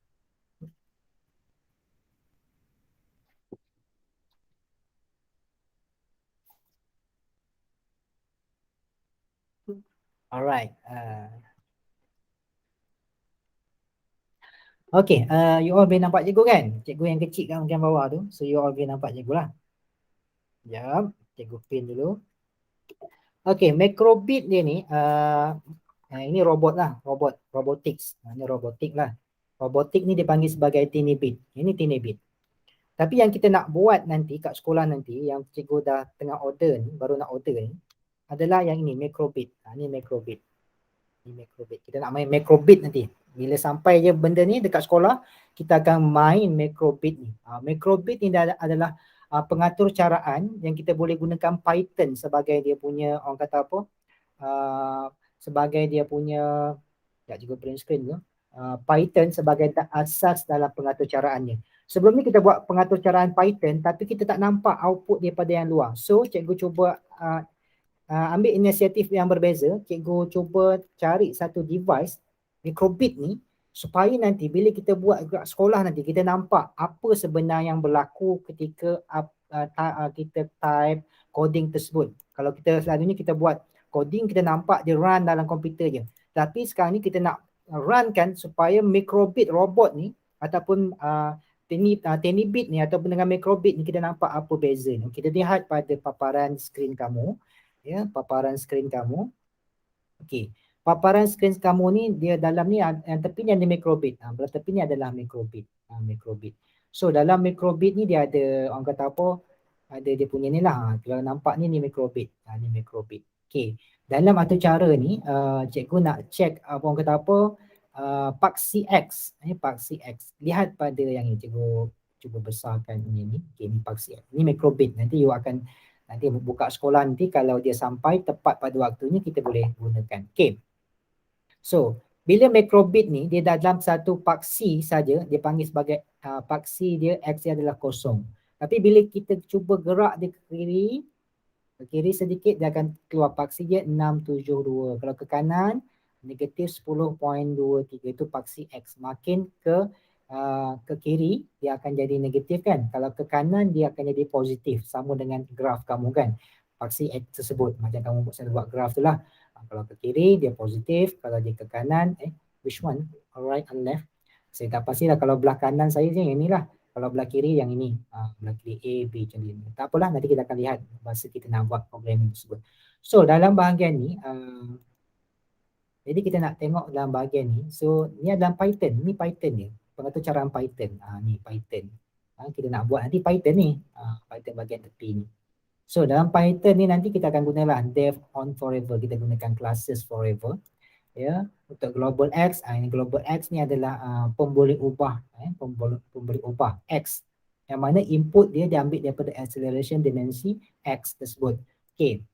Alright. Okay, you all boleh nampak cikgu kan? Cikgu yang kecil kan bahagian bawah tu. So you all boleh nampak cikgu lah. Sekejap, cikgu pin dulu. Okay, microbit dia ni, ini robot lah, robotics. Ini robotik lah. Robotik ni dipanggil sebagai tiny bit. Ini tiny bit. Tapi yang kita nak buat nanti kat sekolah nanti, yang cikgu dah tengah order ni, baru nak order ni, adalah yang ini, microbit. Ini microbit. Ini microbit. Kita nak main microbit nanti. Bila sampai je benda ni dekat sekolah, kita akan main microbit ni. Microbit ni adalah pengatur caraan yang kita boleh gunakan Python sebagai dia punya, orang kata apa, sebagai dia punya, tak juga print screen tu, Python sebagai asas dalam pengatur caraannya. Sebelum ni kita buat pengatur caraan Python tapi kita tak nampak output daripada yang luar. So cikgu cuba ambil inisiatif yang berbeza. Cikgu cuba cari satu device microbit ni supaya nanti bila kita buat kat sekolah nanti kita nampak apa sebenarnya yang berlaku ketika kita type coding tersebut. Kalau kita selalunya kita buat coding, kita nampak dia run dalam komputer je. Tapi sekarang ni kita nak runkan supaya microbit robot ni ataupun tiny bit ni ataupun dengan microbit ni kita nampak apa beza ni. Kita lihat pada paparan skrin kamu. Ya, paparan skrin kamu. Okey. Paparan skrin kamu ni dia dalam ni yang tepi ni ada microbit. Belah tepi ni adalah microbit. Microbit. So dalam microbit ni dia ada orang kata apa? Ada dia punya ni lah. Kalau nampak ni microbit. Ni microbit. Okey. Dalam atur cara ni cikgu nak check orang kata apa? Paksi X. Paksi X. Lihat pada yang ni cikgu cuba besarkan ini ni. Okey, ni paksi X. Ni microbit. Nanti you akan nanti buka sekolah nanti kalau dia sampai tepat pada waktunya kita boleh gunakan. Okey. So, bila microbit ni dia dalam satu paksi saja, dia panggil sebagai paksi dia X dia adalah kosong. Tapi bila kita cuba gerak dia ke kiri sedikit dia akan keluar paksi dia 672. Kalau ke kanan negatif 10.23 itu paksi X. Makin ke kiri dia akan jadi negatif kan. Kalau ke kanan dia akan jadi positif. Sama dengan graf kamu kan. Paksi X tersebut. Macam kamu buat graf tu lah. Kalau ke kiri dia positif. Kalau dia ke kanan, which one? Right and left. Saya tak pastilah kalau belah kanan saya je yang inilah. Kalau belah kiri yang ini. Belah kiri A, B macam ni. Tak apalah nanti kita akan lihat masa kita nak buat programming tersebut. So dalam bahagian ni, jadi kita nak tengok dalam bahagian ni. So ni adalah Python. Ni Python ni. Pengatur caraan Python. Ni Python. Kita nak buat nanti Python ni. Python bahagian tepi ni. So dalam Python ni nanti kita akan gunalah def on forever. Kita gunakan classes forever. Ya, untuk global X, ini global X ni adalah pemboleh ubah. Pemboleh ubah X. Yang mana input dia diambil daripada acceleration dimensi X tersebut. Okay.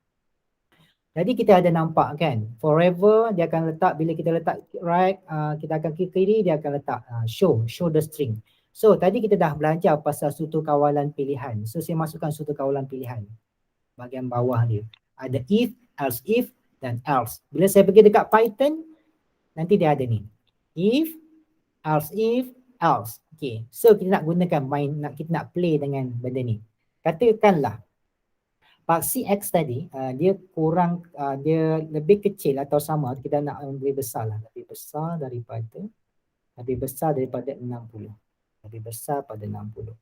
Jadi kita ada nampak kan, forever dia akan letak, bila kita letak right, kita akan kiri, dia akan letak show the string. So tadi kita dah belajar pasal struktur kawalan pilihan. So saya masukkan struktur kawalan pilihan. Bahagian bawah dia. Ada if, else if dan else. Bila saya pergi dekat Python, nanti dia ada ni. If, if, else. Okay. So kita nak gunakan kita nak play dengan benda ni. Katakanlah paksi X tadi, dia kurang, dia lebih kecil atau sama, kita nak lebih besar lah. Lebih besar daripada 60. Lebih besar pada 60.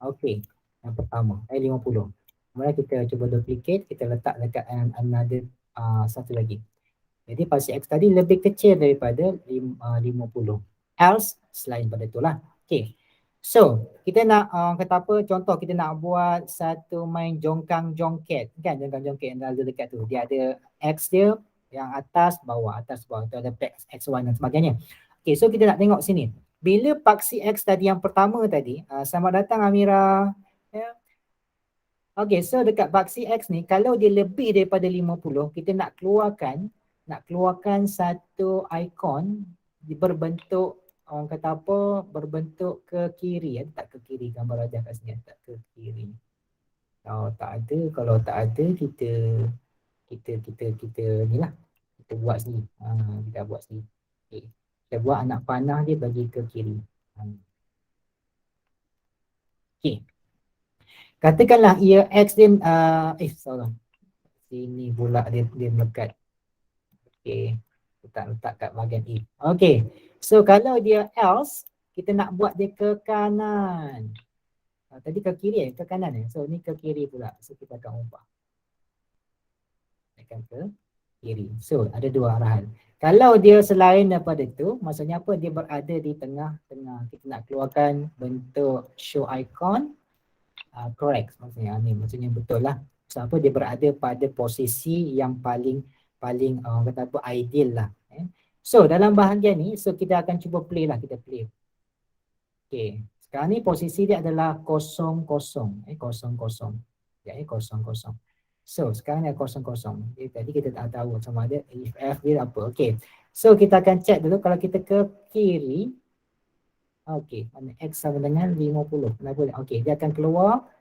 Okey, yang pertama, 50. Kemudian kita cuba duplicate, kita letak dekat another satu lagi. Jadi paksi X tadi lebih kecil daripada 50. Else, selain pada itulah. Okey. So, kita nak kata apa, contoh kita nak buat satu main jongkang jongket kan, jongkang jongket yang ada dekat tu. Dia ada X dia yang atas bawah tu ada X1 dan sebagainya. Okay, so kita nak tengok sini. Bila paksi X tadi yang pertama tadi, selamat datang Amira. Ya. Okay, so dekat paksi X ni kalau dia lebih daripada 50, kita nak keluarkan satu ikon berbentuk orang kata apa, berbentuk ke kiri. Ada tak ke kiri gambar rajah kat sini? Tak ke kiri. Kalau tak ada kita ni lah. Kita buat sini. Kita buat sini. Okay. Kita buat anak panah dia bagi ke kiri. Okay. Katakanlah ia X dia, salah. Sini pula dia melekat. Okay. Letak kat bahagian E. Okay. So kalau dia else, kita nak buat dia ke kanan. Tadi ke kiri ke kanan So ni ke kiri pula. So kita akan ubah. Akan ke kiri. So ada dua arahan. Kalau dia selain daripada itu, maksudnya apa? Dia berada di tengah-tengah. Kita nak keluarkan bentuk show icon. Correct. Maksudnya betul lah. So apa? Dia berada pada posisi yang paling kata apa, ideal lah. So dalam bahagian ni, so kita akan cuba play lah, kita play. Okay, sekarang ni posisi dia adalah 00, 00. Ya, 00. So sekarang ni 00. Tadi kita tak tahu sama ada if F dia apa. Okay, so kita akan check dulu kalau kita ke kiri. Okay, mana X sama dengan 50. Kenapa? Okay, dia akan keluar.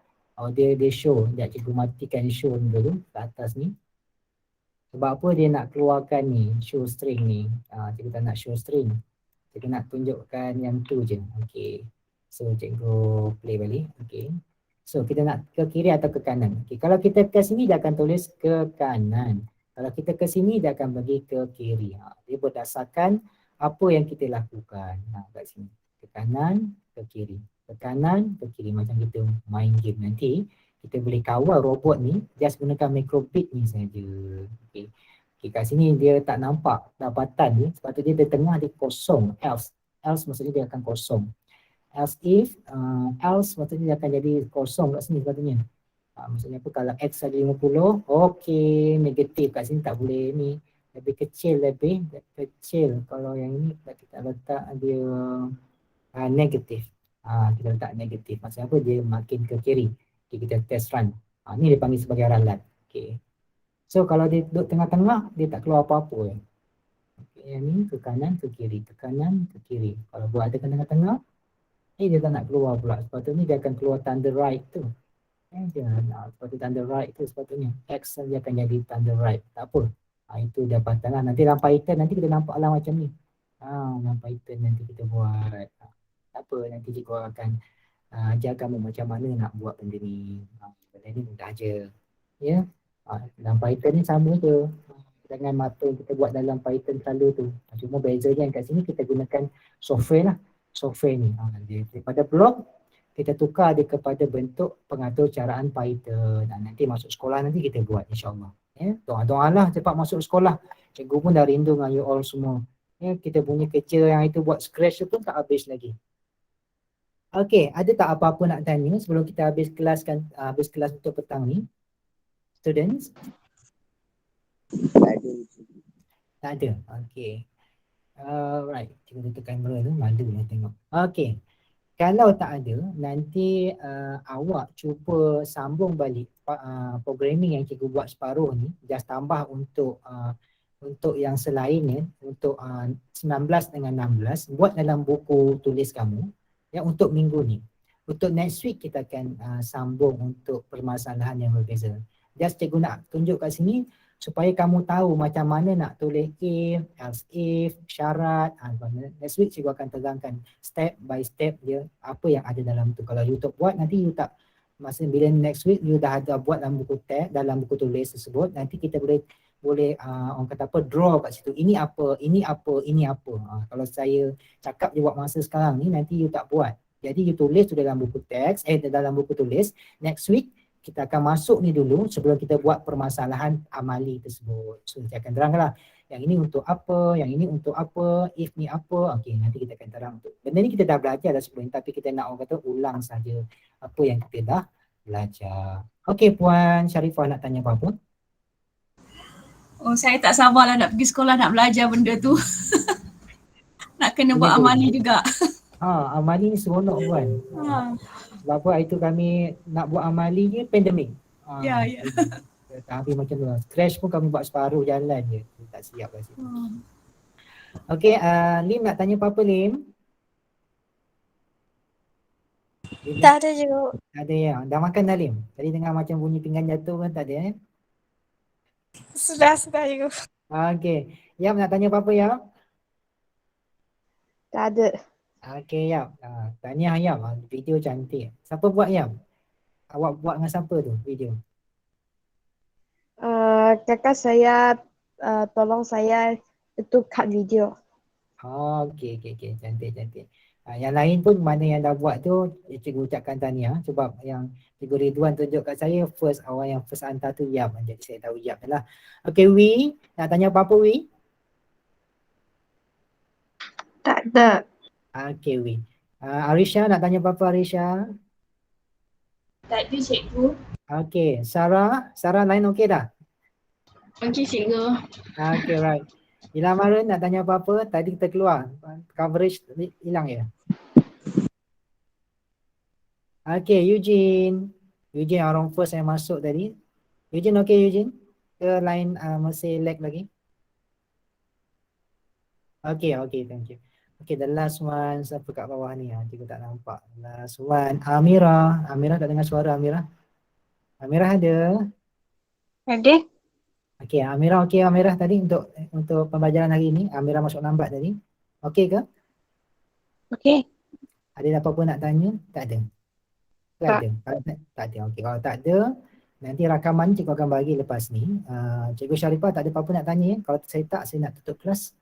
Dia show. Sekejap cikgu matikan show dulu ke atas ni. Sebab apa dia nak keluarkan ni, show string ni. Cikgu tak nak show string. Cikgu nak tunjukkan yang tu je. Okay. So cikgu play balik. Okay. So kita nak ke kiri atau ke kanan. Okay. Kalau kita ke sini dia akan tulis ke kanan. Kalau kita ke sini dia akan bagi ke kiri. Dia berdasarkan apa yang kita lakukan. Kat sini. Ke kanan, ke kiri. Ke kanan, ke kiri. Macam kita main game nanti. Kita boleh kawal robot ni just gunakan microbit ni saja. Okay. Kat sini dia tak nampak dapatan ni sebab tu dia di tengah dia kosong. Else maksudnya dia akan kosong. Else if, else maksudnya dia akan jadi kosong kat sini sepatutnya. Maksudnya apa kalau X ada 50, okay, negatif kat sini tak boleh ni. Lebih kecil. Kalau yang ini kita letak dia negatif. Kita letak negatif. Maksudnya apa? Dia makin ke kiri. Okay, kita test run. Ni dia panggil sebagai ralat. Okay. So kalau dia duduk tengah-tengah, dia tak keluar apa-apa. Okay, yang ni ke kanan, ke kiri. Ke kanan, ke kiri. Kalau buat ada tengah-tengah, dia tak nak keluar pula. Sepatutnya dia akan keluar thunder right tu. Sepatutnya thunder right tu sepatutnya. X dia akan jadi thunder right. Tak apa. Itu dapatan lah. Nanti dalam Python nanti kita nampak lah macam ni. Dalam Python nanti kita buat. Tak apa, nanti cikgu akan ajar kamu macam mana nak buat benda ni. Benda ni mudah je. Ya. Dalam Python ni sama je. Dengan matung kita buat dalam Python selalu tu. Cuma bezanya kat sini kita gunakan software lah. Software ni. Daripada blok kita tukar dia kepada bentuk pengatur caraan Python. Nanti masuk sekolah nanti kita buat insyaAllah. Ya. Doa-doa lah cepat masuk sekolah. Cikgu pun dah rindu dengan you all semua. Ya. Kita punya kerja yang itu buat scratch tu pun tak habis lagi. Okay, ada tak apa-apa nak tanya sebelum kita habis kelas untuk petang ni? Students? Tak ada. Okay. Alright, kita tutup kamera tu, malu nak tengok. Okay. Kalau tak ada, nanti awak cuba sambung balik programming yang cikgu buat separuh ni, just tambah untuk yang selainnya, untuk 19 dengan 16, buat dalam buku tulis kamu. Ya, untuk minggu ni. Untuk next week kita akan sambung untuk permasalahan yang berbeza. Just cikgu nak tunjuk kat sini supaya kamu tahu macam mana nak tulis if, else if, syarat. Next week cikgu akan terangkan step by step dia apa yang ada dalam tu. Kalau you tak buat nanti you tak, masa bila next week you dah ada buat dalam buku teks, dalam buku tulis tersebut, nanti kita boleh orang kata apa, draw kat situ. Ini apa. Kalau saya cakap je buat masa sekarang ni, nanti you tak buat. Jadi you tulis tu dalam buku teks, dalam buku tulis. Next week kita akan masuk ni dulu sebelum kita buat permasalahan amali tersebut. So saya akan terangkanlah. Yang ini untuk apa, yang ini untuk apa, if ni apa. Okey, nanti kita akan terang tu. Benda ni kita dah belajar dah sebelum, tapi kita nak orang kata ulang saja apa yang kita dah belajar. Okey, Puan Sharifah nak tanya apa-apa? Oh, saya tak sabarlah nak pergi sekolah nak belajar benda tu. Nak kena buat Ini amali tu. juga. Amali ni seronok Puan. Sebab apa hari tu kami nak buat amali ni pandemik. Ya, ya. Tapi macam tu lah. Crash pun kami buat separuh jalan je. Tak siap kat situ. Okey, Lim nak tanya apa-apa Lim? Lim Tak ada juga. tak ada ya. Dah makan dah Lim? Tadi dengar macam bunyi pinggan jatuh kan tak ada Sudah juga. Okey. Yap nak tanya apa-apa Yap? Tak ada. Okey Yap. Tahniah Yap. Video cantik. Siapa buat Yap? Awak buat dengan siapa tu video? Kakak saya tolong saya itu cut video. Okey. Cantik. Yang lain pun mana yang dah buat tu, cikgu ucapkan tahniah sebab yang cikgu Ridwan tunjuk kat saya awal yang first hantar tu Yap. Jadi saya tahu Yap lah. Okey Wi, nak tanya apa-apa Wi? Tak ada. Okey Wi. Arisha nak tanya apa-apa Arisha? Tak ada cikgu. Okey, Sarah lain okey dah? Okey cikgu. Okey right. Ilham nak tanya apa-apa? Tadi kita keluar. Coverage hilang ya? Okey, Eugene orang first yang masuk tadi. Eugene okey Eugene? Ke lain masih lag lagi? Okey, thank you. Okay, the last one, siapa kat bawah ni? Cikgu tak nampak. Last one, Amira tak dengar suara Amira? Amira ada? Ada. Okay, Amira tadi untuk pembelajaran hari ni. Amira masuk lambat tadi. Okay ke? Okey. Ada apa-apa nak tanya? Tak ada? Tak. Tak ada. Okay, kalau tak ada, nanti rakaman cikgu akan bagi lepas ni. Cikgu Sharifah tak ada apa-apa nak tanya? Kalau saya tak, saya nak tutup kelas.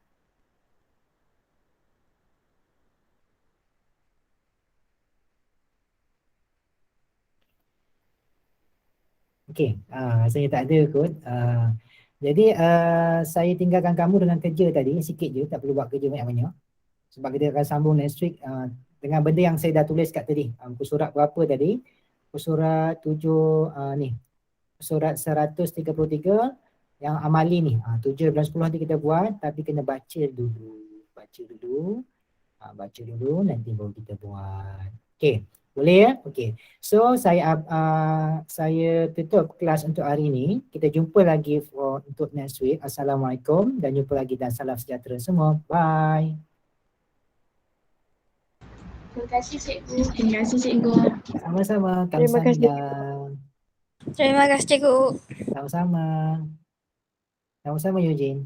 Okey, saya tak ada kot. Jadi saya tinggalkan kamu dengan kerja tadi, sikit je, tak perlu buat kerja banyak-banyak. Sebab kita akan sambung next week dengan benda yang saya dah tulis kat tadi. Muka surat berapa tadi? Muka surat 7 ni. Muka surat 133 yang amali ni. 7 dan 10 nanti kita buat, tapi kena baca dulu. Baca dulu, nanti baru kita buat. Okey. Boleh ya? Okey. So saya tutup kelas untuk hari ini. Kita jumpa lagi untuk next week. Assalamualaikum dan jumpa lagi dan salam sejahtera semua. Bye. Terima kasih cikgu. Terima kasih cikgu. Sama-sama. Terima kasih. Kamsahamnida. Terima kasih cikgu. Sama-sama. Sama-sama Eugene.